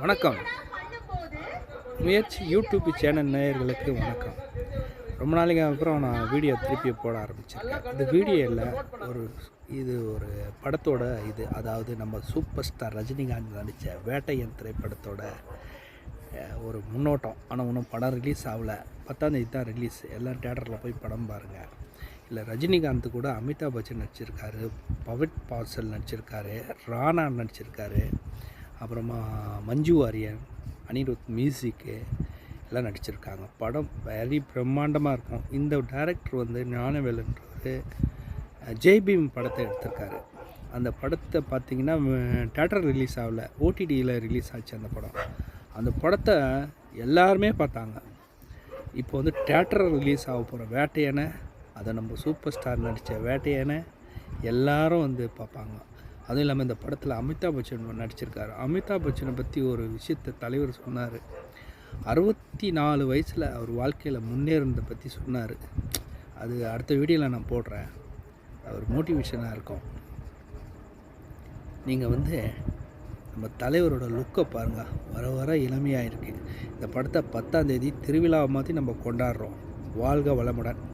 வணக்கம். முயற்சி YouTube channel நேயர்களுக்கு வணக்கம். ரொம்ப நாளைக்கு அப்புறம் நான் வீடியோ திருப்பி போட ஆரம்பிச்சிருக்கேன். இந்த வீடியோவில் ஒரு படத்தோட அதாவது நம்ம சூப்பர் ஸ்டார் ரஜினிகாந்த் நடித்த வேட்டையன் திரைப்படத்தோட ஒரு முன்னோட்டம். ஆனால் இன்னும் படம் ரிலீஸ் ஆகலை. 10ஆம் தேதி தான் ரிலீஸ். எல்லாம் தியேட்டரில் போய் படம் பாருங்கள். இல்லை, ரஜினிகாந்த் கூட அமிதாப் பச்சன் நடிச்சிருக்காரு, பவிட் பாசல் நடிச்சிருக்காரு, ராணா நடிச்சிருக்காரு, அப்புறமா மஞ்சு வாரியன், அனிருத் மியூசிக்கு எல்லாம் நடிச்சிருக்காங்க. படம் வெரி பிரம்மாண்டமாக இருக்கும். இந்த டைரக்டர் ஞானவேலுன்றவர் ஜெய்பீம் படத்தை எடுத்திருக்காரு. அந்த படத்தை பார்த்திங்கன்னா தியேட்டர் ரிலீஸ் ஆகலை, ஓடிடியில் ரிலீஸ் ஆச்சு அந்த படம். அந்த படத்தை எல்லாருமே பார்த்தாங்க. இப்போ தியேட்டர் ரிலீஸ் ஆக போகிற வேட்டையனை, அதை நம்ம சூப்பர் ஸ்டார் நடித்த வேட்டையனை எல்லாரும் பார்ப்பாங்க. அதுவும் இல்லாமல் இந்த படத்தில் அமிதாப் பச்சன் நடிச்சிருக்காரு. அமிதாப் பச்சனை பற்றி ஒரு விஷயத்தை தலைவர் சொன்னார். 64 வயசில் அவர் வாழ்க்கையில் முன்னேறினதை பற்றி சொன்னார். அது அடுத்த வீடியோவில் நான் போடுறேன். ஒரு மோட்டிவேஷனாக இருக்கும். நீங்கள் நம்ம தலைவரோட லுக்கை பாருங்கள், வர வர இளமையாக இருக்குது. இந்த படத்தை 10ஆம் தேதி திருவிழா மாதிரி நம்ம கொண்டாடுறோம். வாழ்க வளமுடன்.